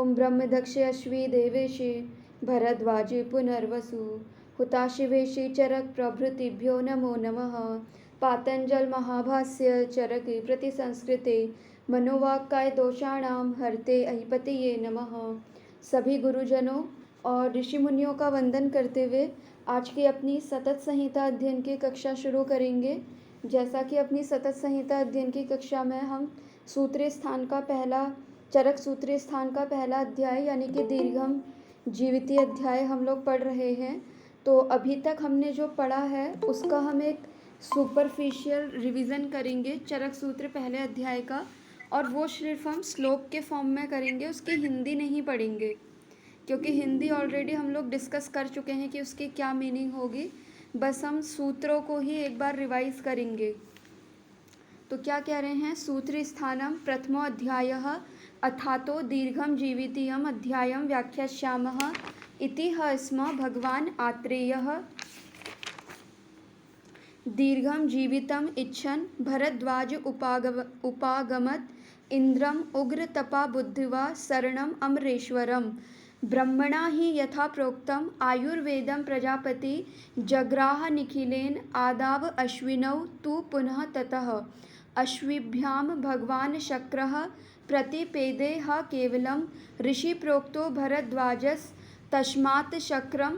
ॐ ब्रह्मदक्षे अश्वी देवेशे भरद्वाजे पुनर्वसु हुताशिवेशे चरक प्रभृतिभ्यो नमो नमः। पातंजल महाभाष्य चरके प्रतिसंस्कृते मनोवाक्काय दोषाणाम हरते अहिपतये नमः। सभी गुरुजनों और ऋषि मुनियों का वंदन करते हुए आज की अपनी सतत संहिता अध्ययन की कक्षा शुरू करेंगे। जैसा कि अपनी सतत संहिता अध्ययन की कक्षा में हम सूत्रीय स्थान का पहला चरक सूत्रीय स्थान का पहला अध्याय यानी कि दीर्घम जीवितीय अध्याय हम लोग पढ़ रहे हैं। तो अभी तक हमने जो पढ़ा है उसका हम एक सुपरफिशियल रिवीजन करेंगे चरक सूत्र पहले अध्याय का, और वो सिर्फ हम श्लोक के फॉर्म में करेंगे, उसकी हिंदी नहीं पढ़ेंगे क्योंकि हिंदी ऑलरेडी हम लोग डिस्कस कर चुके हैं कि उसकी क्या मीनिंग होगी। बस हम सूत्रों को ही एक बार रिवाइज करेंगे। तो क्या कह रहे हैं, सूत्र स्थानम प्रथमो अध्यायः अथातो दीर्घम जीवितीयम अध्यायम व्याख्यास्यामः इति स्म भगवान आत्रेयः दीर्घम जीवितम इच्छन भरद्वाज उपागमत इंद्रम उग्र तपा बुद्धिवा शरणम अमरेश्वरम ब्रह्मणा हि यथा प्रोक्तम आयुर्वेदम प्रजापति जग्राह निखिलेन आदाव अश्विनौ तु पुनः ततः अश्विभ्याम भगवान शक्रः प्रतिपेदे ह केवलम ऋषि प्रोक्तो भरद्वाजस तस्मात् शक्रम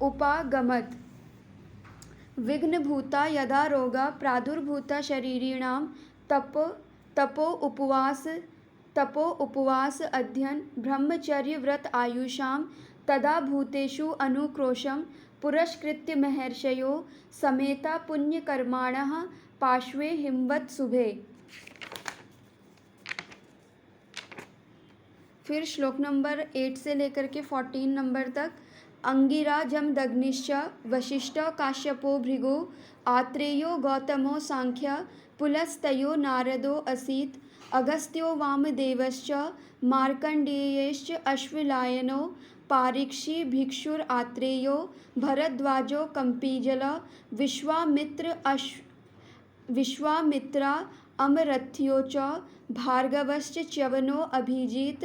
उपागमत् विघ्नभूता यदा रोगा प्रादुर्भूता शरीरिणां तपो उपवास अध्ययन ब्रह्मचर्य व्रत आयुषां तदा भूतेषु अनुक्रोशं पुरस्कृत्य महर्षयो समेता पुण्यकर्माणः पार्श्वे हिमवत् शुभे। फिर श्लोक नंबर 8 से लेकर के 14 नंबर तक। अंगिरा जमदग्निश्च वशिष्ठ काश्यपो भृगु आत्रेयो गौतमो सांख्य पुलस्तयो नारदो असीत अगस्त्यो वामदेवश्च मार्कण्डेयश्च अश्वलायनो पारीक्षी भिक्षुर आत्रेयो भरद्वाजो कम्पीजल विश्वामित्रा अमरथ्यो च भार्गवश्च च्यवनो अभिजीत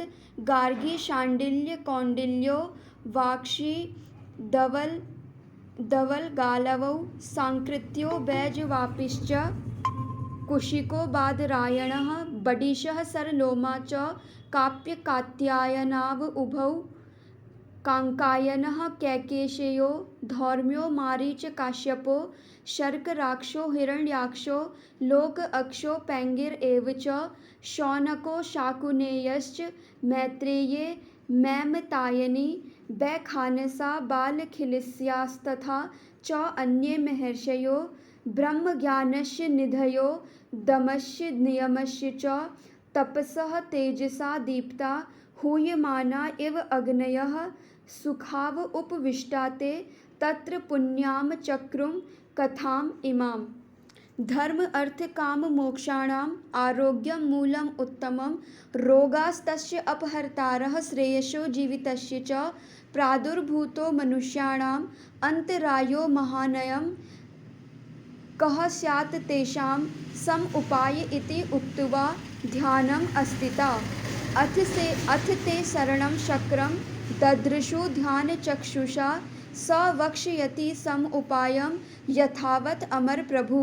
गार्गी शाण्डिल्य कौण्डिल्यो वाक्षी धवलगालवौ सांकृत्यो बैजवापिश्च कुशिको बादरायणः बडिशः सरलोमा च काप्यकात्यायनाव उभौ कांकायनः कैकेशयो धौर्म्यो मारीच काश्यपो शर्कराक्षो हिरण्याक्षो लोक अक्षो पैंगिर एव च शौनको शाकुनेयश्च मैत्रेये मैमतायनी बैखानसा बालखिलिस्यास्तथा च अन्ये महर्षयो ब्रह्मज्ञानस्य निधयो दमस्य नियमस्य च तपसः तेजसा दीप्ता हूयमाना इव अग्नयः सुखाव उपविष्टाते तत्र पुण्याम चक्रुम कथाम इमाम। धर्म अर्थ काम मोक्षाणाम आरोग्यम मूलम उत्तमम रोगास्तस्य अपहर्तारः श्रेयसो जीवितस्य च प्रादुर्भूतो मनुष्याणाम अंतरायो महानयम कः स्यात् तेषां सम उपाय इति उक्त्वा ध्यानम अस्तिता अथ ते शरणं शक्रम ददृशु ध्यान चक्षुषा स वक्ष्यति सम उपायम यथावत अमर प्रभु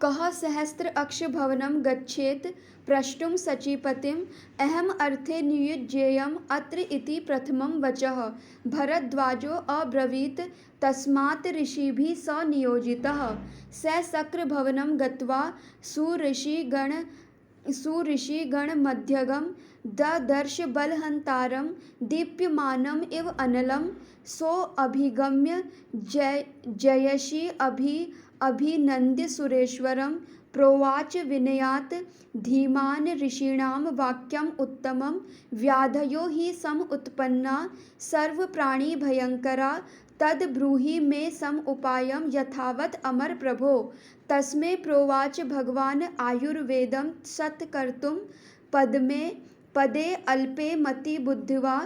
कः सहस्त्र अक्ष भवनं गच्छेत् प्रष्टुं सचीपतिम् अहम अर्थे नियुज्येयम् अत्र इति प्रथमं वचः भरद्वाजो अब्रवीत् तस्मात् ऋषिभिः स नियोजितः स शक्र भवनं गत्वा सुऋषिगणमध्यगं ददर्श बलहन्तारं दीप्यमानम् इव अनलं सोऽभिगम्य जयसि अभिनन्द्य सुरेश्वरं प्रोवाच विनयात् धीमान् ऋषीणां वाक्यम् उत्तमं व्याधयो हि सम उत्पन्ना सर्वप्राणी भयंकरा तद ब्रूहि मे सम उपायम यथावत अमर प्रभो। तस्मै प्रोवाच भगवान आयुर्वेदम सत्कर्तुं पदे अल्पे मति बुद्धिवा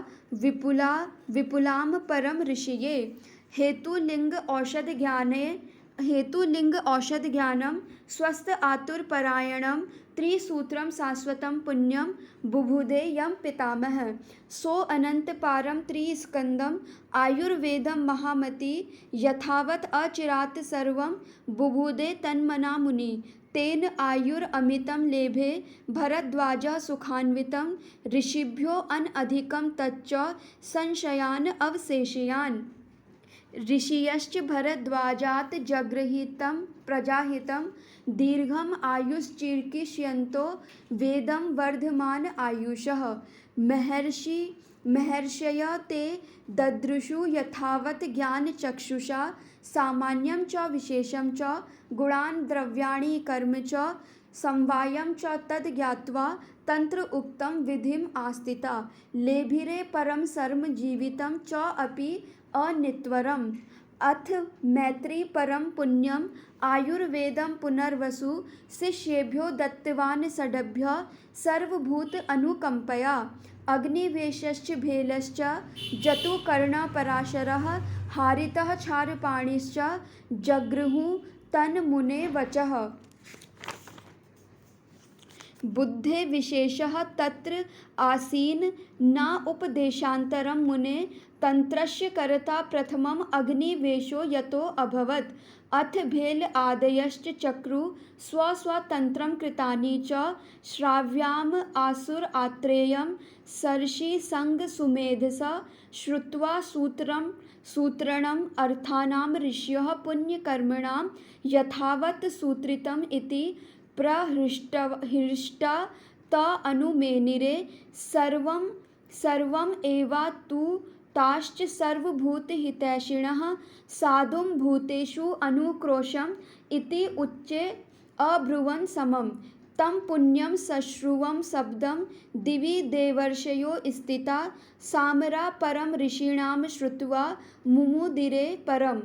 विपुलाम परम ऋषिये हेतुलिंग औषध ज्ञाने हेतुलिंग औषध ज्ञानम स्वस्थ आतुर परायणम त्रिसूत्रम शाश्वतम पुण्यम बुभुदे यम पितामह सो अनंत पारम त्रिस्कंदम आयुर्वेदम महामति यथावत अचिरात सर्वम बुभुदे तन्मना मुनि तेन आयुर अमितम लेभे भरद्वाज सुखान्वितम ऋषिभ्यो अनधिकम तच्च संशयान अवशेषयान ऋषियश्च भरद्वाजात् जगृहीतं प्रजाहितं दीर्घम आयुश्चिकीर्षयन्तो वेदं वर्धमान आयुषः महर्षय ते ददृशु यथावत् ज्ञानचक्षुषा सामान्यं च विशेषं च गुणान् द्रव्याणि कर्म च समवायं च तद् ज्ञात्वा तंत्र उक्तं विधिम् आस्थिता लेभिरे परम सर्म जीवितं च अपि अनित्वरम् अथ मैत्री परम पुण्यम आयुर्वेदम पुनर्वसु शिष्येभ्यो दत्तवान् षड्भ्यः सर्वभूत अनुकंपया अग्निवेशश्च भेलश्च जतुकर्णपराशरः हारितः क्षारपाणिश्च जगृहुः तन्मुने वचः बुद्धे विशेषः तत्र आसीन न उपदेशान्तरं मुने तंत्रस्य कर्ता प्रथमम् अग्निवेशो यतो अभवत् अथ भेल आदयश्च चक्रु स्वस्वतन्त्रं कृतानि च श्राव्याम् आसुर आत्रेयं सर्षि संग सुमेधसा श्रुत्वा सूत्रणम् अर्थानां ऋषयः पुण्यकर्मणां यथावत् सूत्रितम् इति प्रहृष्टा त अनुमेनिरे सर्वम् एवा तु ताश्च सर्वभूतहितैषिणः साधुं भूतेषु अनुक्रोशम् इति उच्चे अब्रुवन् समं तं पुण्यं सश्रुवं शब्दं दिवि देवर्षयो स्थिता सामरा परम ऋषीणां श्रुत्वा मुमुदिरे परम्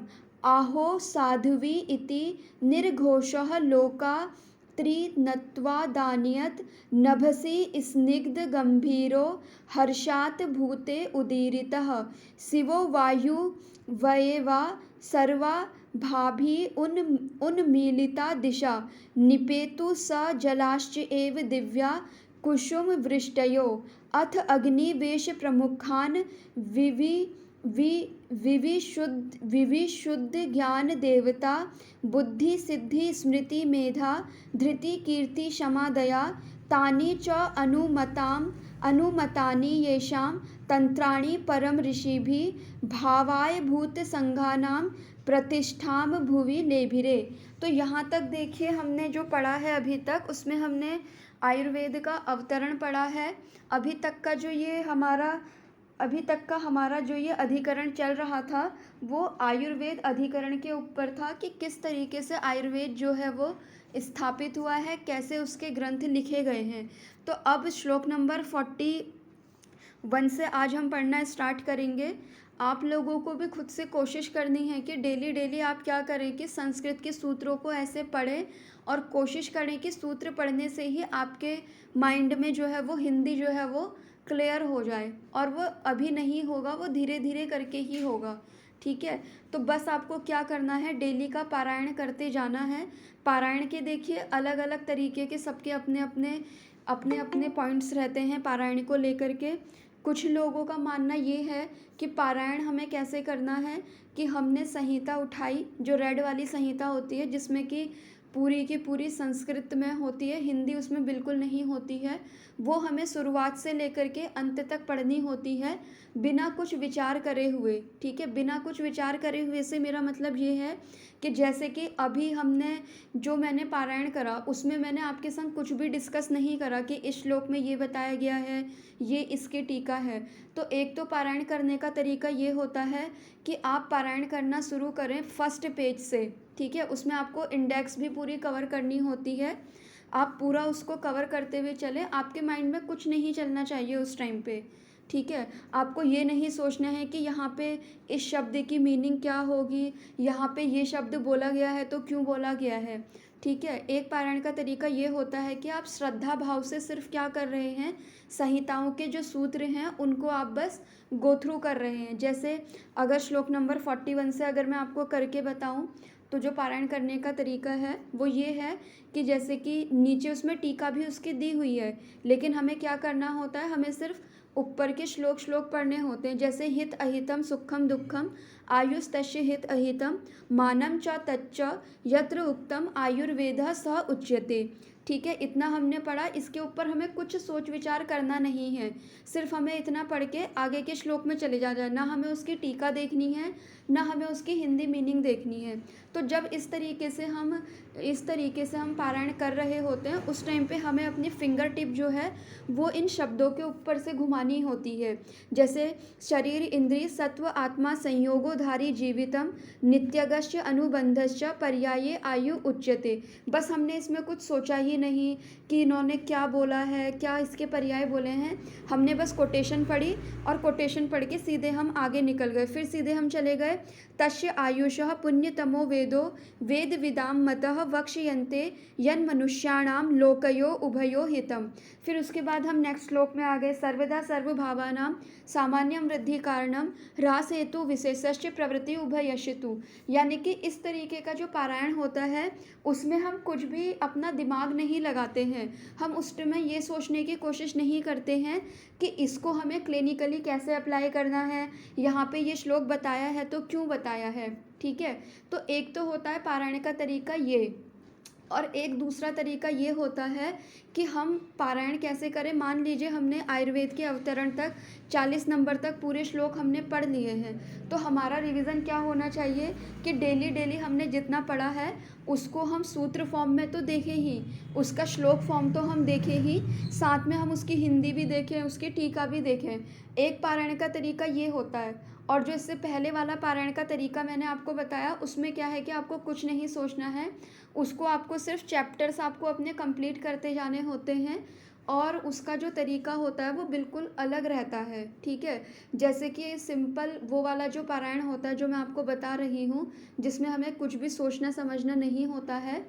आहो साध्वी इति निर्घोषः लोका त्रिनत्वादानियत नभसि स्निग्धगम्भीरो हर्षात् भूते उदीरितः शिवो वायुवयेवा सर्वा भाभि उन्मीलिता दिशा निपेतु स जलाश्च एव दिव्या कुसुमवृष्टयो अथ अग्निवेश प्रमुखान् विविशुद्ध ज्ञान देवता बुद्धि सिद्धि स्मृति मेधा धृति कीर्ति क्षमा दया तानि च अनुमतानि येषां तंत्राणि परम ऋषिभिः भावाय भूत संघानां प्रतिष्ठां भुवि लेभिरे। तो यहाँ तक देखिए हमने जो पढ़ा है अभी तक, उसमें हमने आयुर्वेद का अवतरण पढ़ा है। अभी तक का हमारा जो ये अधिकरण चल रहा था वो आयुर्वेद अधिकरण के ऊपर था कि किस तरीके से आयुर्वेद जो है वो स्थापित हुआ है, कैसे उसके ग्रंथ लिखे गए हैं। तो अब श्लोक नंबर 41 से आज हम पढ़ना स्टार्ट करेंगे। आप लोगों को भी खुद से कोशिश करनी है कि डेली आप क्या करें कि संस्कृत के सूत्रों को ऐसे पढ़ें और कोशिश करें कि सूत्र पढ़ने से ही आपके माइंड में जो है वो हिंदी जो है वो क्लियर हो जाए, और वो अभी नहीं होगा, वो धीरे धीरे करके ही होगा। ठीक है, तो बस आपको क्या करना है, डेली का पारायण करते जाना है। पारायण के देखिए अलग अलग तरीके के सबके अपने अपने पॉइंट्स रहते हैं पारायण को लेकर के। कुछ लोगों का मानना ये है कि पारायण हमें कैसे करना है कि हमने संहिता उठाई, जो रेड वाली संहिता होती है जिसमें कि पूरी की पूरी संस्कृत में होती है, हिंदी उसमें बिल्कुल नहीं होती है, वो हमें शुरुआत से लेकर के अंत तक पढ़नी होती है बिना कुछ विचार करे हुए। ठीक है, बिना कुछ विचार करे हुए से मेरा मतलब ये है कि जैसे कि अभी मैंने पारायण करा उसमें मैंने आपके संग कुछ भी डिस्कस नहीं करा कि इस श्लोक में ये बताया गया है, ये इसके टीका है। तो एक तो पारायण करने का तरीका ये होता है कि आप पारायण करना शुरू करें फर्स्ट पेज से। ठीक है, उसमें आपको इंडेक्स भी पूरी कवर करनी होती है, आप पूरा उसको कवर करते हुए चलें। आपके माइंड में कुछ नहीं चलना चाहिए उस टाइम पे। ठीक है, आपको ये नहीं सोचना है कि यहाँ पे इस शब्द की मीनिंग क्या होगी, यहाँ पे ये शब्द बोला गया है तो क्यों बोला गया है। ठीक है, एक पारायण का तरीका ये होता है कि आप श्रद्धा भाव से सिर्फ क्या कर रहे हैं, संहिताओं के जो सूत्र हैं उनको आप बस गो थ्रू कर रहे हैं। जैसे अगर श्लोक नंबर 41 से अगर मैं आपको करके बताऊं तो जो पारायण करने का तरीका है वो ये है कि जैसे कि नीचे उसमें टीका भी उसकी दी हुई है, लेकिन हमें क्या करना होता है, हमें सिर्फ ऊपर के श्लोक पढ़ने होते हैं। जैसे हित अहितम सुखम दुखम आयुस्तस्य हित अहितम मानम च तच्च यत्र उक्तम आयुर्वेद स उच्यते। ठीक है, इतना हमने पढ़ा। इसके ऊपर हमें कुछ सोच विचार करना नहीं है, सिर्फ हमें इतना पढ़ के आगे के श्लोक में चले जाना है। ना हमें उसकी टीका देखनी है, ना हमें उसकी हिंदी मीनिंग देखनी है। तो जब इस तरीके से हम पारायण कर रहे होते हैं, उस टाइम पे हमें अपनी फिंगर टिप जो है वो इन शब्दों के ऊपर से घुमानी होती है। जैसे शरीर इंद्रिय सत्व आत्मा संयोगोधारी जीवितम नित्यगश्च अनुबंधश्च पर्याये आयु उच्यते। बस हमने इसमें कुछ सोचा ही नहीं कि इन्होंने क्या बोला है, क्या इसके पर्याय बोले हैं। हमने बस कोटेशन पढ़ी और कोटेशन पढ़ के सीधे हम आगे निकल गए। फिर सीधे हम चले गए तस्य आयुषः पुण्यतमो वेदो वेद विदाम मतः वक्ष्यन्ते यन मनुष्याणाम लोकयो उभयो हितम। फिर उसके बाद हम नेक्स्ट श्लोक में आ गए सर्वदा सर्वभावानां सामान्यम वृद्धि कारणम ह्रास हेतु विशेषस्य प्रवृत्ति उभयशितु। यानी कि इस तरीके का जो पारायण होता है उसमें हम कुछ भी अपना दिमाग नहीं लगाते हैं। हम उस टाइम ये सोचने की कोशिश नहीं करते हैं कि इसको हमें क्लिनिकली कैसे अप्लाई करना है, यहाँ पे ये श्लोक बताया है तो क्यों बताया है। ठीक है, तो एक तो होता है पारायण का तरीका ये, और एक दूसरा तरीका ये होता है कि हम पारायण कैसे करें। मान लीजिए हमने आयुर्वेद के अवतरण तक 40 नंबर तक पूरे श्लोक हमने पढ़ लिए हैं, तो हमारा रिवीजन क्या होना चाहिए कि डेली हमने जितना पढ़ा है उसको हम सूत्र फॉर्म में तो देखें ही, उसका श्लोक फॉर्म तो हम देखें ही, साथ में हम उसकी हिंदी भी देखें, उसकी टीका भी देखें। एक पारायण का तरीका ये होता है। और जो इससे पहले वाला पारायण का तरीका मैंने आपको बताया, उसमें क्या है कि आपको कुछ नहीं सोचना है, उसको आपको सिर्फ चैप्टर्स आपको अपने कंप्लीट करते जाने होते हैं, और उसका जो तरीका होता है वो बिल्कुल अलग रहता है। ठीक है, जैसे कि सिंपल वो वाला जो पारायण होता है जो मैं आपको बता रही हूँ, जिसमें हमें कुछ भी सोचना समझना नहीं होता है,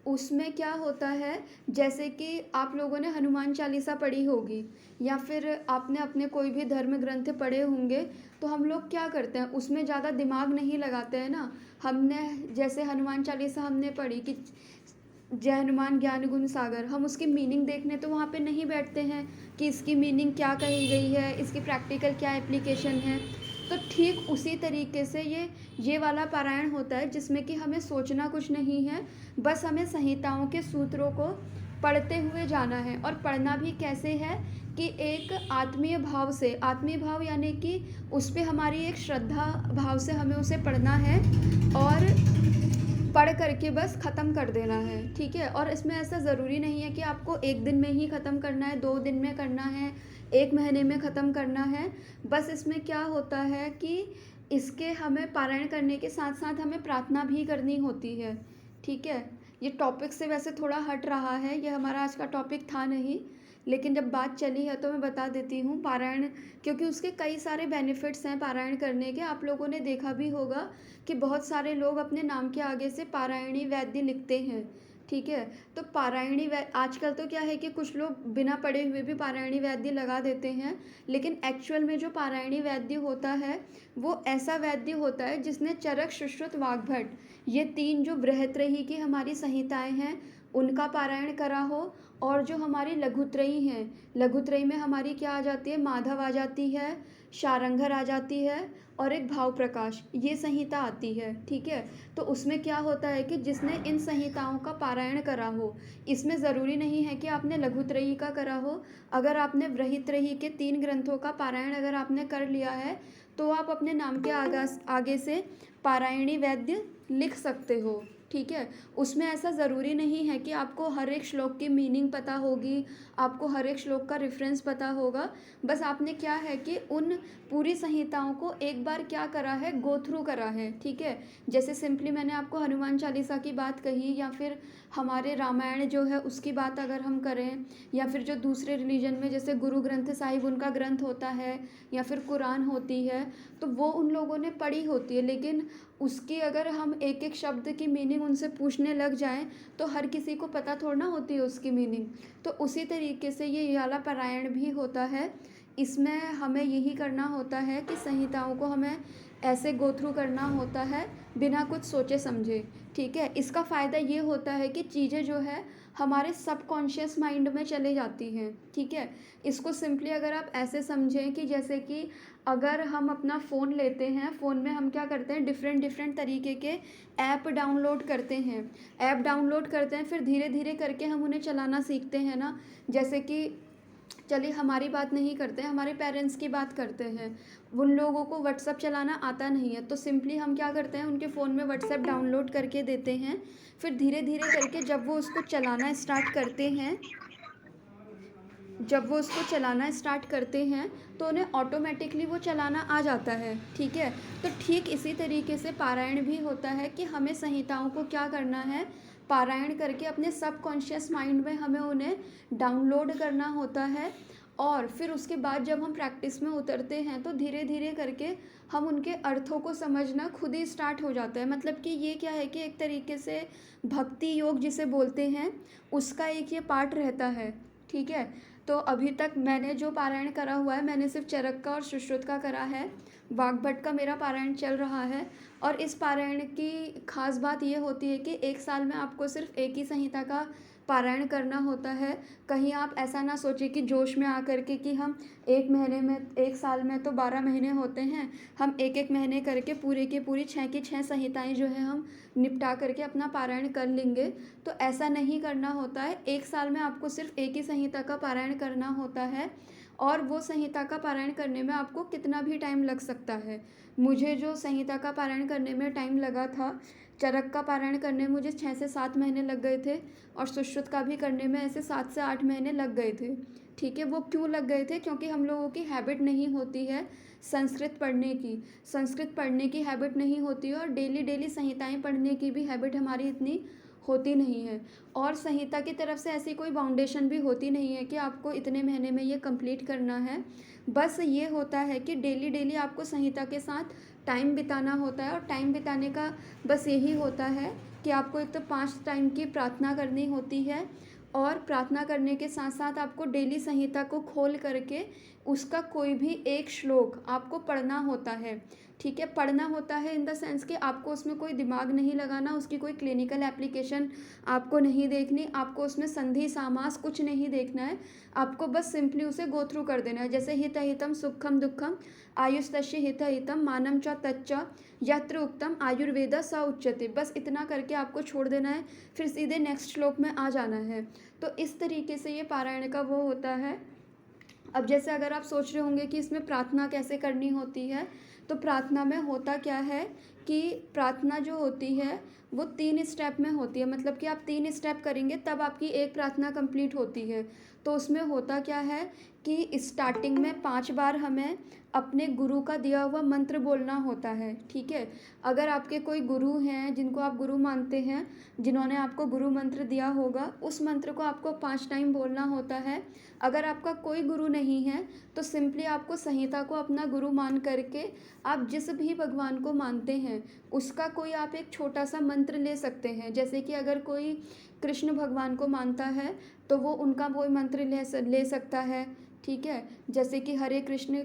उसमें क्या होता है, जैसे कि आप लोगों ने हनुमान चालीसा पढ़ी होगी या फिर आपने अपने कोई भी धर्म ग्रंथ पढ़े होंगे, तो हम लोग क्या करते हैं उसमें ज़्यादा दिमाग नहीं लगाते हैं ना। हमने जैसे हनुमान चालीसा हमने पढ़ी कि जय हनुमान ज्ञान गुण सागर, हम उसकी मीनिंग देखने तो वहाँ पे नहीं बैठते हैं कि इसकी मीनिंग क्या कही गई है, इसकी प्रैक्टिकल क्या एप्लीकेशन है। तो ठीक उसी तरीके से ये वाला पारायण होता है जिसमें कि हमें सोचना कुछ नहीं है, बस हमें संहिताओं के सूत्रों को पढ़ते हुए जाना है। और पढ़ना भी कैसे है कि एक आत्मीय भाव से, आत्मीय भाव यानी कि उस पर हमारी एक श्रद्धा भाव से हमें उसे पढ़ना है और पढ़ करके बस ख़त्म कर देना है। ठीक है, और इसमें ऐसा ज़रूरी नहीं है कि आपको एक दिन में ही ख़त्म करना है, 2 दिन में करना है, 1 महीने में ख़त्म करना है। बस इसमें क्या होता है कि इसके हमें पारायण करने के साथ साथ हमें प्रार्थना भी करनी होती है। ठीक है, ये टॉपिक से वैसे थोड़ा हट रहा है, ये हमारा आज का टॉपिक था नहीं, लेकिन जब बात चली है तो मैं बता देती हूँ पारायण, क्योंकि उसके कई सारे बेनिफिट्स हैं पारायण करने के। आप लोगों ने देखा भी होगा कि बहुत सारे लोग अपने नाम के आगे से पारायणी वैद्य लिखते हैं। ठीक है, तो पारायणी वैद्य आजकल तो क्या है कि कुछ लोग बिना पढ़े हुए भी पारायणी वैद्य लगा देते हैं, लेकिन एक्चुअल में जो पारायणी वैद्य होता है वो ऐसा वैद्य होता है जिसने चरक सुश्रुत वाग्भट, ये 3 जो बृहत्त्रयी की हमारी संहिताएं हैं उनका पारायण करा हो, और जो हमारी लघुत्रयी हैं, लघुत्रयी में हमारी क्या आ जाती है, माधव आ जाती है, शारंगर आ जाती है और एक भाव प्रकाश, ये संहिता आती है। ठीक है, तो उसमें क्या होता है कि जिसने इन संहिताओं का पारायण करा हो, इसमें ज़रूरी नहीं है कि आपने लघुत्रयी का करा हो, अगर आपने बृहत्त्रयी के 3 ग्रंथों का पारायण अगर आपने कर लिया है तो आप अपने नाम के आगे से पारायणी वैद्य लिख सकते हो। ठीक है, उसमें ऐसा ज़रूरी नहीं है कि आपको हर एक श्लोक की मीनिंग पता होगी, आपको हर एक श्लोक का रेफरेंस पता होगा। बस आपने क्या है कि उन पूरी संहिताओं को एक बार क्या करा है, गो थ्रू करा है। ठीक है, जैसे सिंपली मैंने आपको हनुमान चालीसा की बात कही, या फिर हमारे रामायण जो है उसकी बात अगर हम करें, या फिर जो दूसरे रिलीजन में जैसे गुरु ग्रंथ साहिब उनका ग्रंथ होता है, या फिर कुरान होती है, तो वो उन लोगों ने पढ़ी होती है, लेकिन उसकी अगर हम एक एक शब्द की मीनिंग उनसे पूछने लग जाएं तो हर किसी को पता थोड़ा ना होती है उसकी मीनिंग। तो उसी तरीके से ये वाला पारायण भी होता है। इसमें हमें यही करना होता है कि संहिताओं को हमें ऐसे गो थ्रू करना होता है बिना कुछ सोचे समझे, ठीक है। इसका फ़ायदा ये होता है कि चीज़ें जो है हमारे सबकॉन्शियस माइंड में चले जाती हैं, ठीक है। इसको सिंपली अगर आप ऐसे समझें कि जैसे कि अगर हम अपना फ़ोन लेते हैं, फ़ोन में हम क्या करते हैं, डिफरेंट डिफरेंट तरीके के ऐप डाउनलोड करते हैं। ऐप डाउनलोड करते हैं, फिर धीरे धीरे करके हम उन्हें चलाना सीखते हैं ना। जैसे कि चलिए हमारी बात नहीं करते हैं, हमारे पेरेंट्स की बात करते हैं। उन लोगों को व्हाट्सएप चलाना आता नहीं है, तो सिंपली हम क्या करते हैं, उनके फ़ोन में व्हाट्सएप डाउनलोड करके देते हैं। फिर धीरे धीरे करके जब वो उसको चलाना स्टार्ट करते हैं तो उन्हें ऑटोमेटिकली वो चलाना आ जाता है, ठीक है। तो ठीक इसी तरीके से पारायण भी होता है कि हमें संहिताओं को क्या करना है, पारायण करके अपने सबकॉन्शियस माइंड में हमें उन्हें डाउनलोड करना होता है। और फिर उसके बाद जब हम प्रैक्टिस में उतरते हैं तो धीरे धीरे करके हम उनके अर्थों को समझना खुद ही स्टार्ट हो जाता है। मतलब कि ये क्या है कि एक तरीके से भक्ति योग जिसे बोलते हैं उसका एक ये पार्ट रहता है, ठीक है। तो अभी तक मैंने जो पारायण करा हुआ है, मैंने सिर्फ चरक का और सुश्रुत का करा है। वाग्भट का मेरा पारायण चल रहा है। और इस पारायण की खास बात ये होती है कि एक साल में आपको सिर्फ एक ही संहिता का पारायण करना होता है। कहीं आप ऐसा ना सोचें कि जोश में आकर के कि हम एक महीने में, एक साल में तो 12 महीने होते हैं, हम एक एक महीने करके पूरे की पूरी 6 की 6 संहिताएं जो है हम निपटा करके अपना पारायण कर लेंगे। तो ऐसा नहीं करना होता है। एक साल में आपको सिर्फ एक ही संहिता का पारायण करना होता है। और वो संहिता का पारायण करने में आपको कितना भी टाइम लग सकता है। मुझे जो संहिता का पारायण करने में टाइम लगा था, चरक का पारायण करने में मुझे 6 से 7 महीने लग गए थे और सुश्रुत का भी करने में ऐसे 7 से 8 महीने लग गए थे, ठीक है। वो क्यों लग गए थे, क्योंकि हम लोगों की हैबिट नहीं होती है संस्कृत पढ़ने की हैबिट नहीं होती है और डेली डेली संहिताएं पढ़ने की भी हैबिट हमारी इतनी होती नहीं है। और संहिता की तरफ से ऐसी कोई बाउंडेशन भी होती नहीं है कि आपको इतने महीने में ये कंप्लीट करना है। बस ये होता है कि डेली डेली आपको संहिता के साथ टाइम बिताना होता है। और टाइम बिताने का बस यही होता है कि आपको एक तो 5 टाइम की प्रार्थना करनी होती है और प्रार्थना करने के साथ साथ आपको डेली संहिता को खोल करके उसका कोई भी एक श्लोक आपको पढ़ना होता है, ठीक है। पढ़ना होता है इन द सेंस कि आपको उसमें कोई दिमाग नहीं लगाना, उसकी कोई क्लिनिकल एप्लीकेशन आपको नहीं देखनी, आपको उसमें संधि समास कुछ नहीं देखना है। आपको बस सिंपली उसे गो थ्रू कर देना है। जैसे हित हितम सुखम दुखम आयुस्तस्य हित हितम मानम च तच्च यत्र उक्तम आयुर्वेद स उच्यते, बस इतना करके आपको छोड़ देना है, फिर सीधे नेक्स्ट श्लोक में आ जाना है। तो इस तरीके से ये पारायण का वो होता है। अब जैसे अगर आप सोच रहे होंगे कि इसमें प्रार्थना कैसे करनी होती है, तो प्रार्थना में होता क्या है कि प्रार्थना जो होती है वो 3 स्टेप में होती है। मतलब कि आप 3 स्टेप करेंगे तब आपकी एक प्रार्थना कंप्लीट होती है। तो उसमें होता क्या है कि स्टार्टिंग में 5 बार हमें अपने गुरु का दिया हुआ मंत्र बोलना होता है, ठीक है। अगर आपके कोई गुरु हैं जिनको आप गुरु मानते हैं, जिन्होंने आपको गुरु मंत्र दिया होगा, उस मंत्र को आपको 5 टाइम बोलना होता है। अगर आपका कोई गुरु नहीं है तो सिंपली आपको संहिता को अपना गुरु मान करके आप जिस भी भगवान को मानते हैं उसका कोई आप एक छोटा सा मंत्र ले सकते हैं। जैसे कि अगर कोई कृष्ण भगवान को मानता है तो वो उनका वो मंत्र ले सकता है, ठीक है। जैसे कि हरे कृष्ण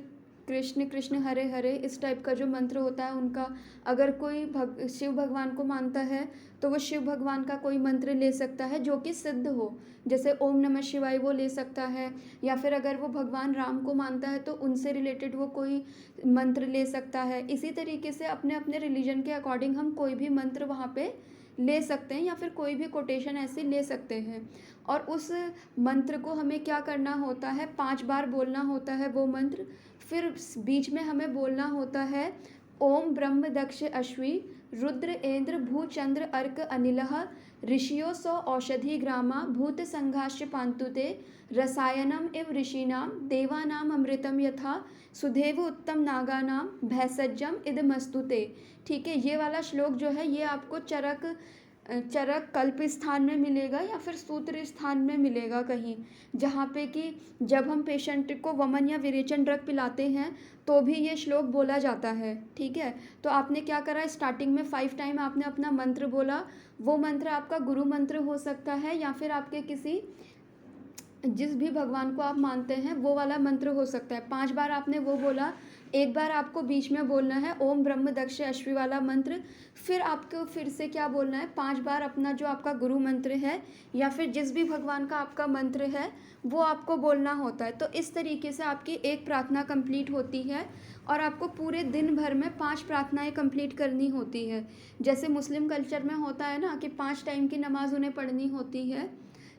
कृष्ण कृष्ण हरे हरे, इस टाइप का जो मंत्र होता है उनका। अगर कोई शिव भगवान को मानता है तो वो शिव भगवान का कोई मंत्र ले सकता है जो कि सिद्ध हो, जैसे ओम नमः शिवाय वो ले सकता है। या फिर अगर वो भगवान राम को मानता है तो उनसे रिलेटेड वो कोई मंत्र ले सकता है। इसी तरीके से अपने अपने रिलीजन के अकॉर्डिंग हम कोई भी मंत्र वहाँ पे ले सकते हैं या फिर कोई भी कोटेशन ऐसे ले सकते हैं। और उस मंत्र को हमें क्या करना होता है, 5 बार बोलना होता है वो मंत्र। फिर बीच में हमें बोलना होता है ओम ब्रह्म दक्ष अश्वी रुद्र इंद्र भूचंद्र अर्क अनिलः ऋषियो सौ औषधि ग्रामा भूत संघाश्च पांतुते रसायनम इव ऋषिनाम देवानाम अमृतम यथा सुधेव उत्तम नागानाम भैसज्जम इदमस्तुते, ठीक है। ये वाला श्लोक जो है ये आपको चरक कल्प स्थान में मिलेगा या फिर सूत्र स्थान में मिलेगा कहीं, जहाँ पे कि जब हम पेशेंट को वमन या विरेचन ड्रग पिलाते हैं तो भी ये श्लोक बोला जाता है, ठीक है। तो आपने क्या करा, स्टार्टिंग में 5 टाइम आपने अपना मंत्र बोला। वो मंत्र आपका गुरु मंत्र हो सकता है या फिर आपके किसी जिस भी भगवान को आप मानते हैं वो वाला मंत्र हो सकता है। 5 बार आपने वो बोला। एक बार आपको बीच में बोलना है ओम ब्रह्म दक्ष अश्वी वाला मंत्र, फिर आपको फिर से क्या बोलना है, 5 बार अपना जो आपका गुरु मंत्र है या फिर जिस भी भगवान का आपका मंत्र है वो आपको बोलना होता है। तो इस तरीके से आपकी एक प्रार्थना कंप्लीट होती है और आपको पूरे दिन भर में 5 प्रार्थनाएं कंप्लीट करनी होती है। जैसे मुस्लिम कल्चर में होता है ना कि 5 टाइम की नमाज उन्हें पढ़नी होती है,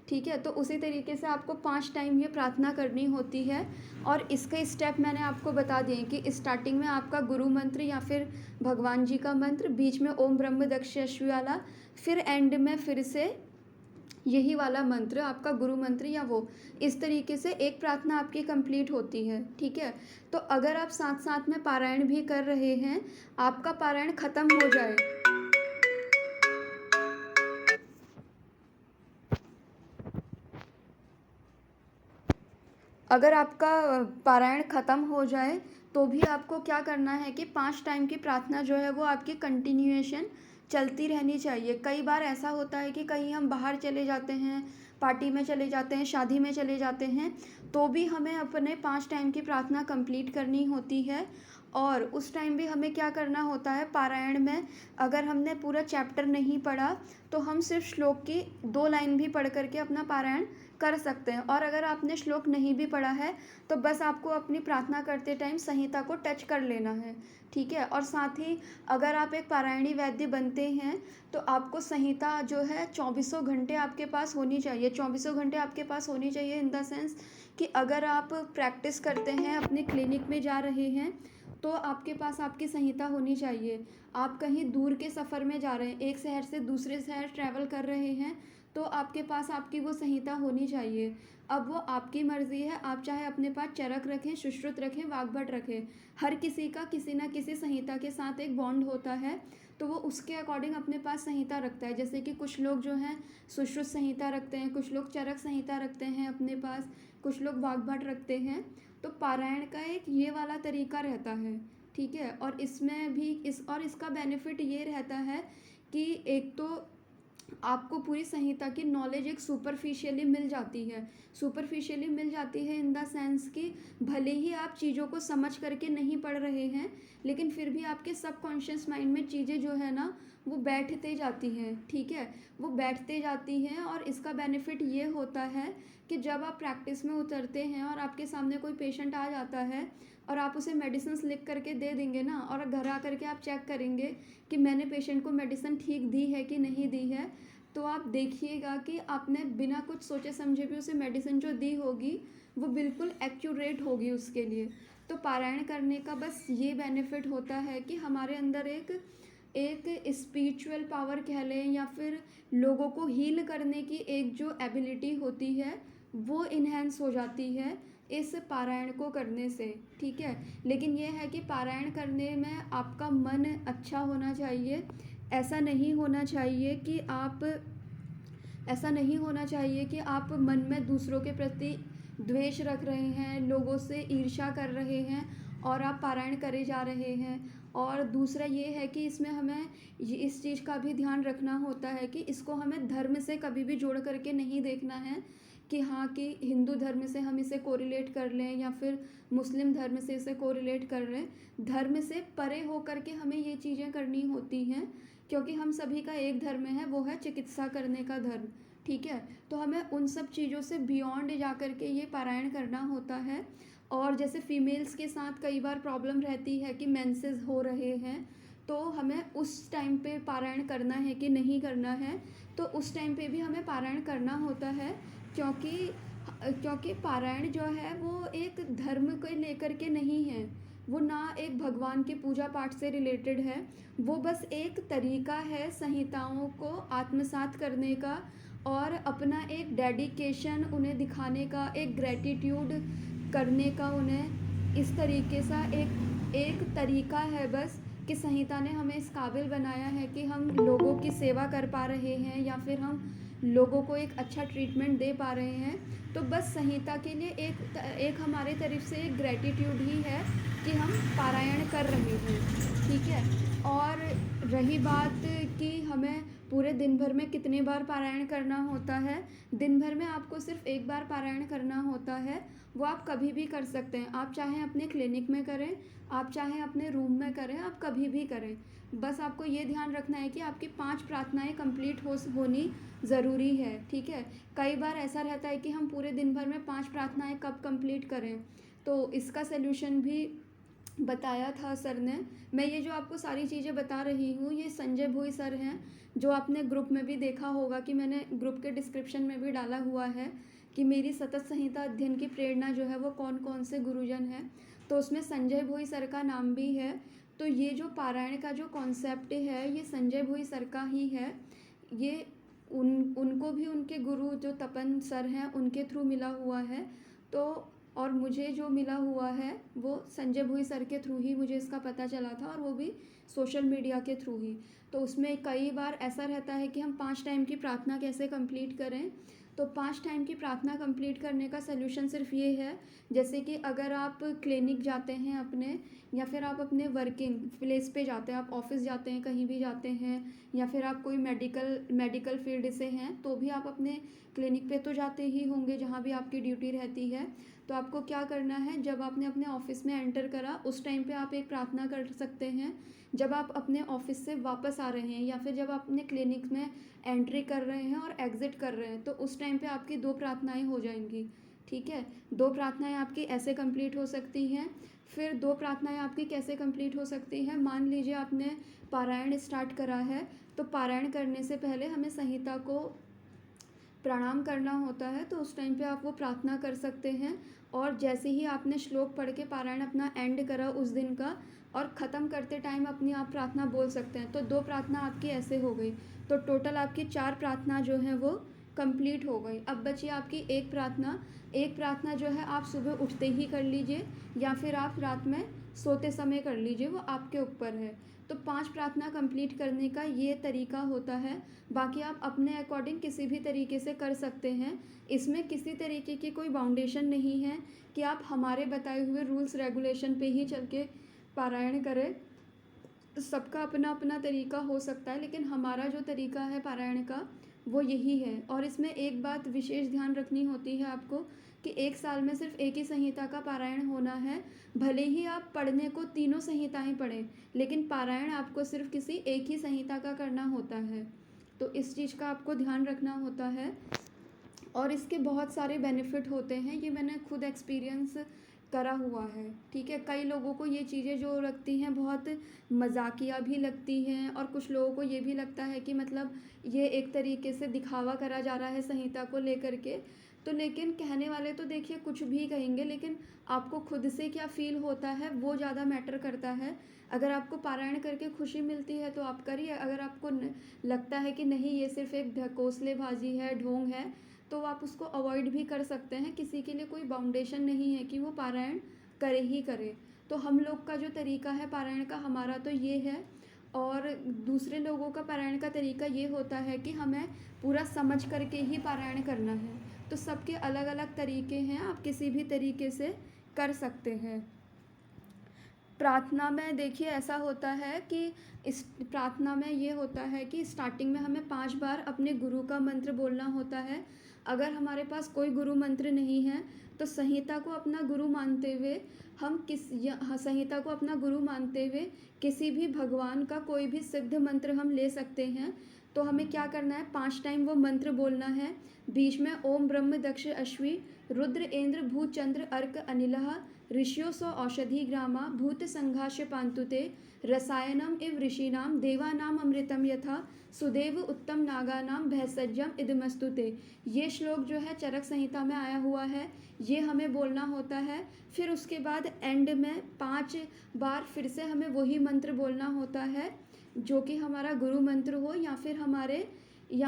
ठीक है, तो उसी तरीके से आपको 5 टाइम ये प्रार्थना करनी होती है। और इसके स्टेप मैंने आपको बता दिए कि स्टार्टिंग में आपका गुरु मंत्र या फिर भगवान जी का मंत्र, बीच में ओम ब्रह्म दक्ष अश्वी वाला, फिर एंड में फिर से यही वाला मंत्र आपका गुरु मंत्र या वो, इस तरीके से एक प्रार्थना आपकी कंप्लीट होती है, ठीक है। तो अगर आप साथ साथ में पारायण भी कर रहे हैं, आपका पारायण ख़त्म हो जाए, अगर आपका पारायण ख़त्म हो जाए तो भी आपको क्या करना है कि 5 टाइम की प्रार्थना जो है वो आपकी कंटिन्यूएशन चलती रहनी चाहिए। कई बार ऐसा होता है कि कहीं हम बाहर चले जाते हैं, पार्टी में चले जाते हैं, शादी में चले जाते हैं, तो भी हमें अपने 5 टाइम की प्रार्थना कंप्लीट करनी होती है। और उस टाइम भी हमें क्या करना होता है, पारायण में अगर हमने पूरा चैप्टर नहीं पढ़ा तो हम सिर्फ श्लोक की 2 लाइन भी पढ़ करके अपना पारायण कर सकते हैं। और अगर आपने श्लोक नहीं भी पढ़ा है तो बस आपको अपनी प्रार्थना करते टाइम संहिता को टच कर लेना है, ठीक है। और साथ ही अगर आप एक पारायणी वैद्य बनते हैं तो आपको संहिता जो है 24 घंटे आपके पास होनी चाहिए। 24 घंटे आपके पास होनी चाहिए इन द सेंस कि अगर आप प्रैक्टिस करते हैं, अपने क्लिनिक में जा रहे हैं, तो आपके पास आपकी संहिता होनी चाहिए। आप कहीं दूर के सफ़र में जा रहे हैं, एक शहर से दूसरे शहर ट्रैवल कर रहे हैं, तो आपके पास आपकी वो संहिता होनी चाहिए। अब वो आपकी मर्ज़ी है, आप चाहे अपने पास चरक रखें, सुश्रुत रखें, वाग्भट रखें, हर किसी का किसी न किसी संहिता के साथ एक बॉन्ड होता है, तो वो उसके अकॉर्डिंग अपने पास संहिता रखता है। जैसे कि कुछ लोग जो हैं सुश्रुत संहिता रखते हैं, कुछ लोग चरक संहिता रखते हैं अपने पास, कुछ लोग वाग्भट रखते हैं। तो पारायण का एक ये वाला तरीका रहता है, ठीक है। और इसमें भी इसका बेनिफिट ये रहता है कि एक तो आपको पूरी संहिता की नॉलेज एक सुपरफिशियली मिल जाती है। सुपरफिशियली मिल जाती है इन द सेंस कि भले ही आप चीज़ों को समझ करके नहीं पढ़ रहे हैं, लेकिन फिर भी आपके सबकॉन्शियस माइंड में चीज़ें जो है ना वो बैठते जाती हैं, ठीक है, वो बैठते जाती हैं। और इसका बेनिफिट ये होता है कि जब आप प्रैक्टिस में उतरते हैं और आपके सामने कोई पेशेंट आ जाता है और आप उसे मेडिसिन लिख करके दे देंगे ना, और घर आ करके आप चेक करेंगे कि मैंने पेशेंट को मेडिसिन ठीक दी है कि नहीं दी है, तो आप देखिएगा कि आपने बिना कुछ सोचे समझे भी उसे मेडिसिन जो दी होगी वो बिल्कुल एक्यूरेट होगी उसके लिए। तो पारायण करने का बस ये बेनिफिट होता है कि हमारे अंदर एक स्पिरिचुअल पावर कह लें या फिर लोगों को हील करने की एक जो एबिलिटी होती है वो इन्हेंस हो जाती है इस पारायण को करने से, ठीक है। लेकिन ये है कि पारायण करने में आपका मन अच्छा होना चाहिए। ऐसा नहीं होना चाहिए कि आप मन में दूसरों के प्रति द्वेष रख रहे हैं, लोगों से ईर्ष्या कर रहे हैं और आप पारायण करे जा रहे हैं। और दूसरा ये है कि इसमें हमें इस चीज़ का भी ध्यान रखना होता है कि इसको हमें धर्म से कभी भी जोड़ करके नहीं देखना है कि हाँ कि हिंदू धर्म से हम इसे कोरिलेट कर लें या फिर मुस्लिम धर्म से इसे कोरिलेट कर लें। धर्म से परे होकर के हमें ये चीज़ें करनी होती हैं, क्योंकि हम सभी का एक धर्म है, वो है चिकित्सा करने का धर्म, ठीक है। तो हमें उन सब चीज़ों से बियॉन्ड जा कर के ये पारायण करना होता है। और जैसे फीमेल्स के साथ कई बार प्रॉब्लम रहती है कि मेंसेस हो रहे हैं, तो हमें उस टाइम पे पारायण करना है कि नहीं करना है, तो उस टाइम पे भी हमें पारायण करना होता है। क्योंकि पारायण जो है वो एक धर्म को लेकर के नहीं है, वो ना एक भगवान की पूजा पाठ से रिलेटेड है, वो बस एक तरीका है संहिताओं को आत्मसात करने का और अपना एक डेडिकेशन उन्हें दिखाने का, एक ग्रेटिट्यूड करने का उन्हें। इस तरीके सा एक तरीका है बस कि संहिता ने हमें इस काबिल बनाया है कि हम लोगों की सेवा कर पा रहे हैं या फिर हम लोगों को एक अच्छा ट्रीटमेंट दे पा रहे हैं। तो बस संहिता के लिए एक हमारे तरफ से एक ग्रैटिट्यूड ही है कि हम पारायण कर रहे हैं, ठीक है। और रही बात कि हमें पूरे दिन भर में कितने बार पारायण करना होता है, दिन भर में आपको सिर्फ एक बार पारायण करना होता है। वो आप कभी भी कर सकते हैं, आप चाहे अपने क्लिनिक में करें, आप चाहे अपने रूम में करें, आप कभी भी करें। बस आपको ये ध्यान रखना है कि आपकी 5 प्रार्थनाएं कंप्लीट होनी ज़रूरी है, ठीक है। कई बार ऐसा रहता है कि हम पूरे दिन भर में 5 प्रार्थनाएं कब कंप्लीट करें, तो इसका सलूशन भी बताया था सर ने। मैं ये जो आपको सारी चीज़ें बता रही हूँ, ये संजय भोई सर हैं, जो आपने ग्रुप में भी देखा होगा कि मैंने ग्रुप के डिस्क्रिप्शन में भी डाला हुआ है कि मेरी सतत संहिता अध्ययन की प्रेरणा जो है वो कौन कौन से गुरुजन हैं, तो उसमें संजय भोई सर का नाम भी है। तो ये जो पारायण का जो कॉन्सेप्ट है, ये संजय भोई सर का ही है। ये उनको भी उनके गुरु जो तपन सर हैं उनके थ्रू मिला हुआ है। तो और मुझे जो मिला हुआ है वो संजय भोई सर के थ्रू ही मुझे इसका पता चला था, और वो भी सोशल मीडिया के थ्रू ही। तो उसमें कई बार ऐसा रहता है कि हम 5 टाइम की प्रार्थना कैसे कंप्लीट करें। तो 5 टाइम की प्रार्थना कंप्लीट करने का सलूशन सिर्फ ये है, जैसे कि अगर आप क्लिनिक जाते हैं अपने, या फिर आप अपने वर्किंग प्लेस पे जाते हैं, आप ऑफिस जाते हैं, कहीं भी जाते हैं, या फिर आप कोई मेडिकल फील्ड से हैं, तो भी आप अपने क्लिनिक पे तो जाते ही होंगे जहाँ भी आपकी ड्यूटी रहती है। तो आपको क्या करना है, जब आपने अपने ऑफिस में एंटर करा उस टाइम पे आप एक प्रार्थना कर सकते हैं। जब आप अपने ऑफिस से वापस आ रहे हैं, या फिर जब आप अपने क्लिनिक में एंट्री कर रहे हैं और एग्ज़िट कर रहे हैं, तो उस टाइम पे आपकी 2 प्रार्थनाएं हो जाएंगी, ठीक है। 2 प्रार्थनाएं आपकी ऐसे कंप्लीट हो सकती हैं। फिर 2 प्रार्थनाएं आपकी कैसे कंप्लीट हो सकती हैं, मान लीजिए आपने पारायण स्टार्ट करा है, तो पारायण करने से पहले हमें संहिता को प्रणाम करना होता है, तो उस टाइम पे आप वो प्रार्थना कर सकते हैं। और जैसे ही आपने श्लोक पढ़ के पारायण अपना एंड करा उस दिन का, और ख़त्म करते टाइम अपनी आप प्रार्थना बोल सकते हैं। तो 2 प्रार्थना आपकी ऐसे हो गई, तो टोटल आपकी 4 प्रार्थना जो है वो कंप्लीट हो गई। अब बची आपकी एक प्रार्थना। एक प्रार्थना जो है आप सुबह उठते ही कर लीजिए, या फिर आप रात में सोते समय कर लीजिए, वो आपके ऊपर है। तो 5 प्रार्थना कंप्लीट करने का ये तरीका होता है। बाकी आप अपने अकॉर्डिंग किसी भी तरीके से कर सकते हैं। इसमें किसी तरीके की कोई बाउंडेशन नहीं है कि आप हमारे बताए हुए रूल्स रेगुलेशन पे ही चल के पारायण करें। सबका अपना अपना तरीका हो सकता है, लेकिन हमारा जो तरीका है पारायण का वो यही है। और इसमें एक बात विशेष ध्यान रखनी होती है आपको कि 1 साल में सिर्फ एक ही संहिता का पारायण होना है। भले ही आप पढ़ने को तीनों संहिताएं पढ़ें, लेकिन पारायण आपको सिर्फ किसी एक ही संहिता का करना होता है। तो इस चीज़ का आपको ध्यान रखना होता है। और इसके बहुत सारे बेनिफिट होते हैं, ये मैंने खुद एक्सपीरियंस करा हुआ है, ठीक है। कई लोगों को ये चीज़ें जो लगती हैं बहुत मजाकिया भी लगती हैं, और कुछ लोगों को ये भी लगता है कि मतलब ये एक तरीके से दिखावा करा जा रहा है संहिता को लेकर के। तो लेकिन कहने वाले तो देखिए कुछ भी कहेंगे, लेकिन आपको खुद से क्या फ़ील होता है वो ज़्यादा मैटर करता है। अगर आपको पारायण करके खुशी मिलती है तो आप करिए। अगर आपको लगता है कि नहीं ये सिर्फ एक ढकोसलेबाजी है, ढोंग है, तो आप उसको अवॉइड भी कर सकते हैं। किसी के लिए कोई बाउंडेशन नहीं है कि वो पारायण करे ही करे। तो हम लोग का जो तरीका है पारायण का, हमारा तो ये है। और दूसरे लोगों का पारायण का तरीका ये होता है कि हमें पूरा समझ करके ही पारायण करना है। तो सबके अलग अलग तरीके हैं, आप किसी भी तरीके से कर सकते हैं। प्रार्थना में देखिए ऐसा होता है कि इस प्रार्थना में ये होता है कि स्टार्टिंग में हमें 5 बार अपने गुरु का मंत्र बोलना होता है। अगर हमारे पास कोई गुरु मंत्र नहीं है, तो संहिता को अपना गुरु मानते हुए संहिता को अपना गुरु मानते हुए किसी भी भगवान का कोई भी सिद्ध मंत्र हम ले सकते हैं। तो हमें क्या करना है, 5 टाइम वो मंत्र बोलना है। बीच में ओम ब्रह्म दक्ष अश्वी रुद्र इंद्र भूत चंद्र अर्क अनिलः ऋषियों सो औषधि ग्रामा भूत संघाष्य पांतुते रसायनम इव ऋषिनाम देवानाम अमृतम यथा सुदेव उत्तम नागानाम भैसज्यम इदमस्तुते। ये श्लोक जो है चरक संहिता में आया हुआ है, ये हमें बोलना होता है। फिर उसके बाद एंड में 5 बार फिर से हमें वही मंत्र बोलना होता है, जो कि हमारा गुरु मंत्र हो या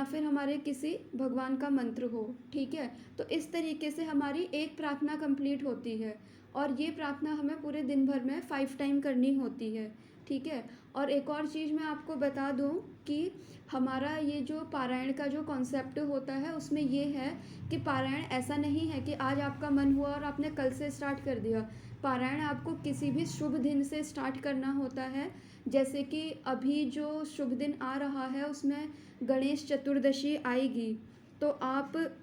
फिर हमारे किसी भगवान का मंत्र हो, ठीक है। तो इस तरीके से हमारी एक प्रार्थना कंप्लीट होती है, और ये प्रार्थना हमें पूरे दिन भर में 5 टाइम करनी होती है। ठीक है। और एक और चीज़ मैं आपको बता दूं कि हमारा ये जो पारायण का जो कॉन्सेप्ट होता है उसमें ये है कि पारायण ऐसा नहीं है कि आज आपका मन हुआ और आपने कल से स्टार्ट कर दिया। पारायण आपको किसी भी शुभ दिन से स्टार्ट करना होता है। जैसे कि अभी जो शुभ दिन आ रहा है उसमें गणेश चतुर्दशी आएगी, तो आप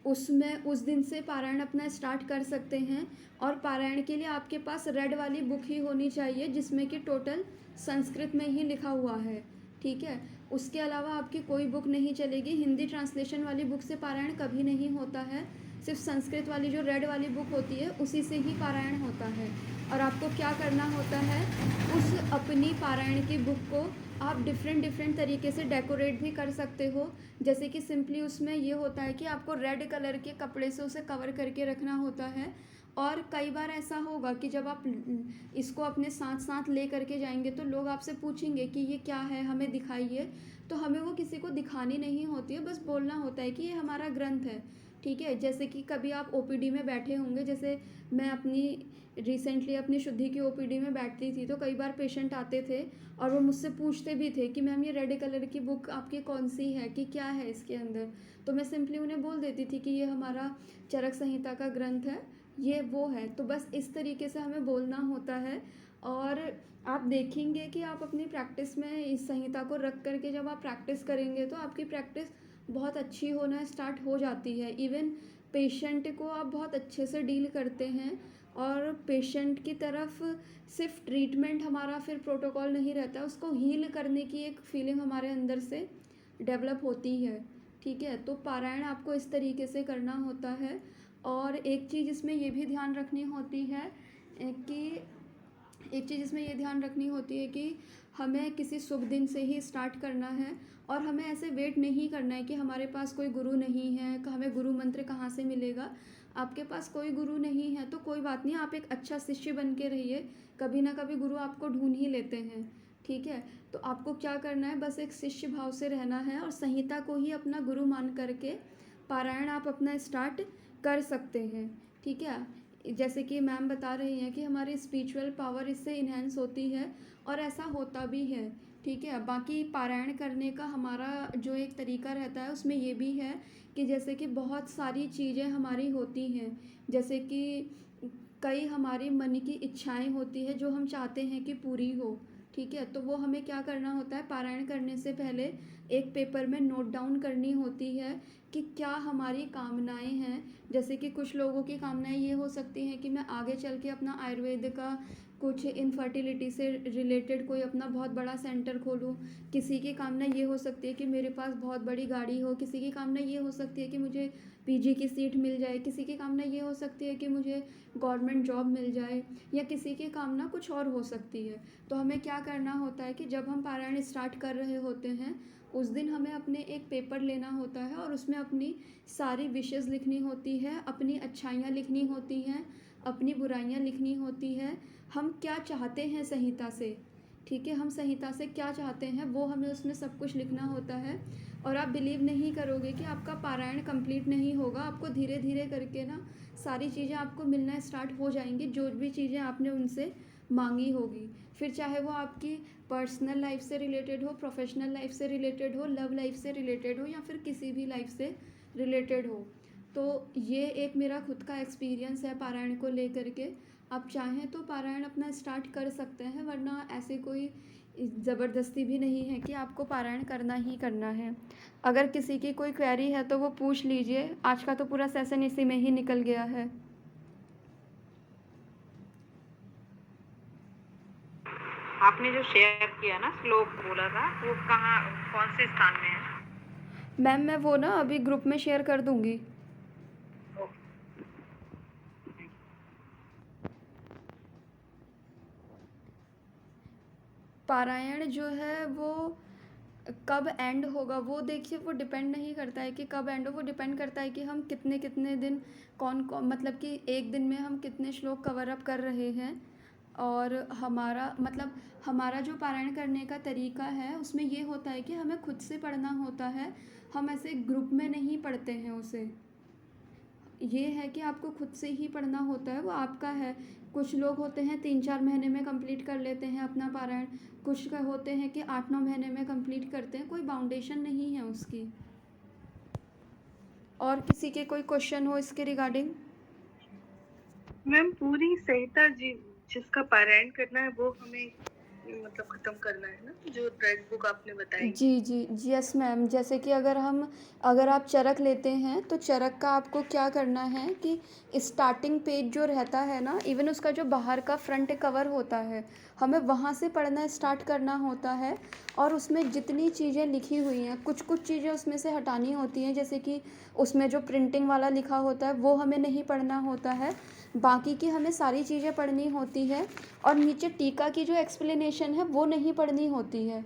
उसमें उस दिन से पारायण अपना स्टार्ट कर सकते हैं। और पारायण के लिए आपके पास रेड वाली बुक ही होनी चाहिए जिसमें कि टोटल संस्कृत में ही लिखा हुआ है, ठीक है। उसके अलावा आपकी कोई बुक नहीं चलेगी। हिंदी ट्रांसलेशन वाली बुक से पारायण कभी नहीं होता है। सिर्फ संस्कृत वाली जो रेड वाली बुक होती है उसी से ही पारायण होता है। और आपको क्या करना होता है, उस अपनी पारायण की बुक को आप डिफरेंट तरीके से डेकोरेट भी कर सकते हो। जैसे कि सिंपली उसमें ये होता है कि आपको रेड कलर के कपड़े से उसे कवर करके रखना होता है। और कई बार ऐसा होगा कि जब आप इसको अपने साथ साथ ले करके जाएंगे तो लोग आपसे पूछेंगे कि ये क्या है, हमें दिखाइए। तो हमें वो किसी को दिखानी नहीं होती है, बस बोलना होता है कि ये हमारा ग्रंथ है, ठीक है। जैसे कि कभी आप ओपीडी में बैठे होंगे, जैसे मैं अपनी रिसेंटली अपनी शुद्धि की ओपीडी में बैठती थी तो कई बार पेशेंट आते थे और वो मुझसे पूछते भी थे कि मैम ये रेड कलर की बुक आपकी कौन सी है, कि क्या है इसके अंदर। तो मैं सिंपली उन्हें बोल देती थी कि ये हमारा चरक संहिता का ग्रंथ है, ये वो है। तो बस इस तरीके से हमें बोलना होता है। और आप देखेंगे कि आप अपनी प्रैक्टिस में इस संहिता को रख करके जब आप प्रैक्टिस करेंगे तो आपकी प्रैक्टिस बहुत अच्छी होना स्टार्ट हो जाती है। इवन पेशेंट को आप बहुत अच्छे से डील करते हैं। और पेशेंट की तरफ सिर्फ ट्रीटमेंट हमारा फिर प्रोटोकॉल नहीं रहता है, उसको हील करने की एक फीलिंग हमारे अंदर से डेवलप होती है, ठीक है। तो पारायण आपको इस तरीके से करना होता है। और एक चीज़ इसमें ये भी ध्यान रखनी होती है कि हमें किसी शुभ दिन से ही स्टार्ट करना है। और हमें ऐसे वेट नहीं करना है कि हमारे पास कोई गुरु नहीं है, हमें गुरु मंत्र कहाँ से मिलेगा। आपके पास कोई गुरु नहीं है तो कोई बात नहीं, आप एक अच्छा शिष्य बन के रहिए, कभी ना कभी गुरु आपको ढूंढ ही लेते हैं, ठीक है। तो आपको क्या करना है, बस एक शिष्य भाव से रहना है और संहिता को ही अपना गुरु मान करके पारायण आप अपना स्टार्ट कर सकते हैं, ठीक है। जैसे कि मैम बता रही हैं कि हमारी स्पिरिचुअल पावर इससे इन्हेंस होती है और ऐसा होता भी है, ठीक है। बाकी पारायण करने का हमारा जो एक तरीका रहता है उसमें ये भी है कि जैसे कि बहुत सारी चीज़ें हमारी होती हैं, जैसे कि कई हमारी मन की इच्छाएं होती है जो हम चाहते हैं कि पूरी हो, ठीक है। तो वो हमें क्या करना होता है, पारायण करने से पहले एक पेपर में नोट डाउन करनी होती है कि क्या हमारी कामनाएं हैं। जैसे कि कुछ लोगों की कामनाएं ये हो सकती हैं कि मैं आगे चल के अपना आयुर्वेद का कुछ इनफर्टिलिटी से रिलेटेड कोई अपना बहुत बड़ा सेंटर खोलूँ। किसी की कामना ये हो सकती है कि मेरे पास बहुत बड़ी गाड़ी हो, किसी की कामना ये हो सकती है कि मुझे पीजी की सीट मिल जाए, किसी की कामना ये हो सकती है कि मुझे गवर्नमेंट जॉब मिल जाए, या किसी की कामना कुछ और हो सकती है। तो हमें क्या करना होता है कि जब हम पारायण स्टार्ट कर रहे होते हैं उस दिन हमें अपने एक पेपर लेना होता है और उसमें अपनी सारी विशेज़ लिखनी होती है, अपनी अच्छाइयाँ लिखनी होती हैं, अपनी बुराइयाँ लिखनी होती है, हम क्या चाहते हैं संहिता से, ठीक है। हम संहिता से क्या चाहते हैं वो हमें उसमें सब कुछ लिखना होता है। और आप बिलीव नहीं करोगे कि आपका पारायण कंप्लीट नहीं होगा, आपको धीरे धीरे करके ना सारी चीज़ें आपको मिलना स्टार्ट हो जाएंगी, जो भी चीज़ें आपने उनसे मांगी होगी। फिर चाहे वो आपकी पर्सनल लाइफ से रिलेटेड हो, प्रोफेशनल लाइफ से रिलेटेड हो, लव लाइफ से रिलेटेड हो, या फिर किसी भी लाइफ से रिलेटेड हो। तो ये एक मेरा खुद का एक्सपीरियंस है पारायण को लेकर के। आप चाहें तो पारायण अपना स्टार्ट कर सकते हैं, वरना ऐसे कोई ज़बरदस्ती भी नहीं है कि आपको पारायण करना ही करना है। अगर किसी की कोई क्वेरी है तो वो पूछ लीजिए, आज का तो पूरा सेशन इसी में ही निकल गया है। आपने जो शेयर किया ना, श्लोक बोला था, वो कहाँ, कौन से स्थान में है? मैम मैं वो ना अभी ग्रुप में शेयर कर दूंगी। पारायण जो है वो कब एंड होगा वो देखिए, वो डिपेंड नहीं करता है कि कब एंड हो, वो डिपेंड करता है कि हम कितने कितने दिन कौन कौन, मतलब कि एक दिन में हम कितने श्लोक कवर अप कर रहे हैं। और हमारा मतलब हमारा जो पारायण करने का तरीका है उसमें ये होता है कि हमें खुद से पढ़ना होता है, हम ऐसे ग्रुप में नहीं पढ़ते हैं उसे। ये है कि आपको खुद से ही पढ़ना होता है, वो आपका है। कुछ लोग होते हैं 3-4 महीने में कंप्लीट कर लेते हैं अपना पारायण, कुछ का होते हैं कि 8-9 महीने में कंप्लीट करते हैं, कोई बाउंडेशन नहीं है उसकी। और किसी के कोई क्वेश्चन हो इसके रिगार्डिंग? मैम पूरी संहिता जिसका पारायण करना है वो हमें मतलब खत्म करना है ना, जो रेड बुक आपने बताई? जी यस मैम। जैसे कि अगर आप चरक लेते हैं तो चरक का आपको क्या करना है कि स्टार्टिंग पेज जो रहता है ना, इवन उसका जो बाहर का फ्रंट कवर होता है, हमें वहाँ से पढ़ना स्टार्ट करना होता है। और उसमें जितनी चीज़ें लिखी हुई हैं, कुछ कुछ चीज़ें उसमें से हटानी होती हैं, जैसे कि उसमें जो प्रिंटिंग वाला लिखा होता है वो हमें नहीं पढ़ना होता है, बाकी की हमें सारी चीज़ें पढ़नी होती है। और नीचे टीका की जो एक्सप्लेनेशन है वो नहीं पढ़नी होती है।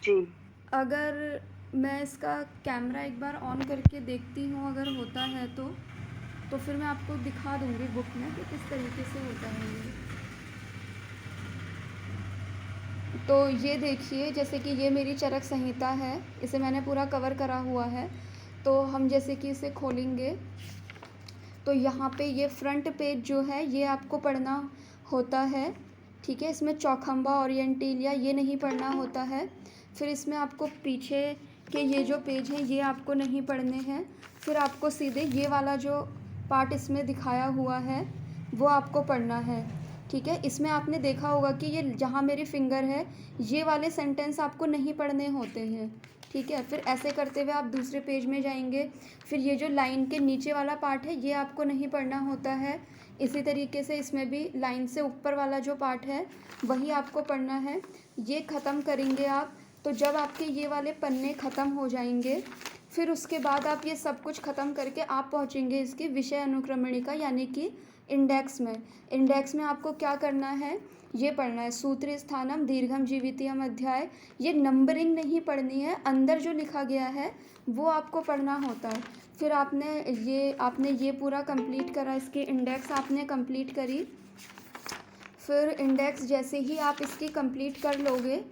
जी। अगर मैं इसका कैमरा एक बार ऑन करके देखती हूँ, अगर होता है तो फिर मैं आपको दिखा दूँगी बुक में कि किस तरीके से होता है ये। तो ये देखिए, जैसे कि ये मेरी चरक संहिता है, इसे मैंने पूरा कवर करा हुआ है। तो हम जैसे कि इसे खोलेंगे तो यहाँ पे ये फ्रंट पेज जो है ये आपको पढ़ना होता है, ठीक है। इसमें चौखंबा ओरिएंटेलिया ये नहीं पढ़ना होता है। फिर इसमें आपको पीछे के ये जो पेज हैं ये आपको नहीं पढ़ने हैं। फिर आपको सीधे ये वाला जो पार्ट इसमें दिखाया हुआ है वो आपको पढ़ना है, ठीक है। इसमें आपने देखा होगा कि ये जहाँ मेरी फिंगर है ये वाले सेंटेंस आपको नहीं पढ़ने होते हैं, ठीक है। फिर ऐसे करते हुए आप दूसरे पेज में जाएंगे। फिर ये जो लाइन के नीचे वाला पार्ट है ये आपको नहीं पढ़ना होता है। इसी तरीके से इसमें भी लाइन से ऊपर वाला जो पार्ट है वही आपको पढ़ना है। ये ख़त्म करेंगे आप, तो जब आपके ये वाले पन्ने ख़त्म हो जाएंगे फिर उसके बाद आप ये सब कुछ ख़त्म करके आप पहुँचेंगे इसकी विषय अनुक्रमणिका यानी कि इंडेक्स में। इंडेक्स में आपको क्या करना है, ये पढ़ना है सूत्र स्थानम दीर्घम जीवितयम अध्याय। ये नंबरिंग नहीं पढ़नी है, अंदर जो लिखा गया है वो आपको पढ़ना होता है। फिर आपने ये पूरा कंप्लीट करा, इसकी इंडेक्स आपने कंप्लीट करी। फिर इंडेक्स जैसे ही आप इसकी कंप्लीट कर लोगे,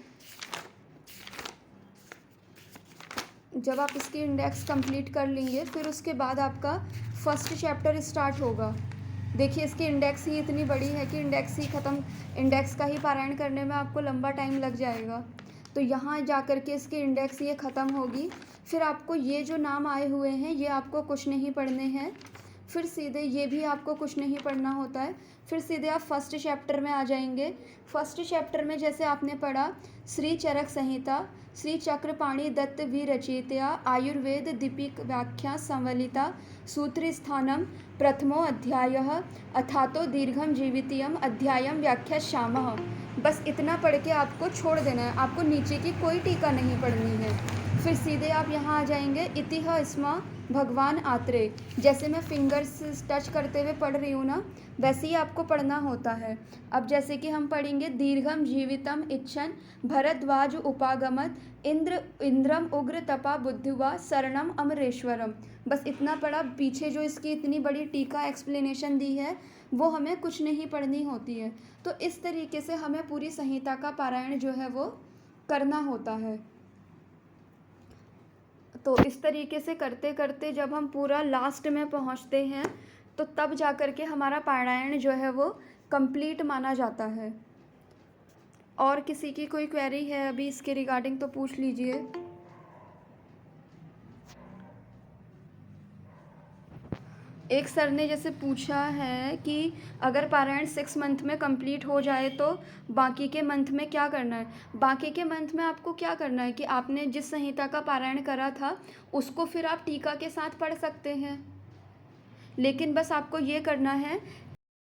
जब आप इसकी इंडेक्स कंप्लीट कर लेंगे फिर उसके बाद आपका फर्स्ट चैप्टर स्टार्ट होगा। देखिए इसकी इंडेक्स ही इतनी बड़ी है कि इंडेक्स का ही पारायण करने में आपको लंबा टाइम लग जाएगा। तो यहाँ जा कर के इसकी इंडेक्स ये ख़त्म होगी। फिर आपको ये जो नाम आए हुए हैं ये आपको कुछ नहीं पढ़ने हैं। फिर सीधे ये भी आपको कुछ नहीं पढ़ना होता है। फिर सीधे आप फर्स्ट चैप्टर में आ जाएंगे। फर्स्ट चैप्टर में जैसे आपने पढ़ा श्री चरक संहिता श्री चक्रपाणि दत्त विरचितया आयुर्वेद दीपिक व्याख्या संवलिता सूत्र स्थानम प्रथमो अध्यायः अथातो दीर्घम जीवितयम अध्यायम व्याख्या श्यामः। बस इतना पढ़ के आपको छोड़ देना है, आपको नीचे की कोई टीका नहीं पढ़नी है। फिर सीधे आप यहाँ आ जाएंगे इतिह स्म भगवान आत्रेय। जैसे मैं फिंगर्स टच करते हुए पढ़ रही हूँ ना, वैसे ही आपको पढ़ना होता है। अब जैसे कि हम पढ़ेंगे दीर्घम जीवितम इच्छन भरद्वाज उपागमत इंद्रम उग्र तपा बुद्धिवा शरणम अमरेश्वरम। बस इतना पढ़ा। पीछे जो इसकी इतनी बड़ी टीका एक्सप्लेनेशन दी है वो हमें कुछ नहीं पढ़नी होती है। तो इस तरीके से हमें पूरी संहिता का पारायण जो है वो करना होता है। तो इस तरीके से करते करते जब हम पूरा लास्ट में पहुंचते हैं तो तब जा कर के हमारा पारायण जो है वो कंप्लीट माना जाता है। और किसी की कोई क्वेरी है अभी इसके रिगार्डिंग तो पूछ लीजिए। एक सर ने जैसे पूछा है कि अगर पारायण 6 मंथ में कंप्लीट हो जाए तो बाकी के मंथ में क्या करना है। बाकी के मंथ में आपको क्या करना है कि आपने जिस संहिता का पारायण करा था उसको फिर आप टीका के साथ पढ़ सकते हैं, लेकिन बस आपको ये करना है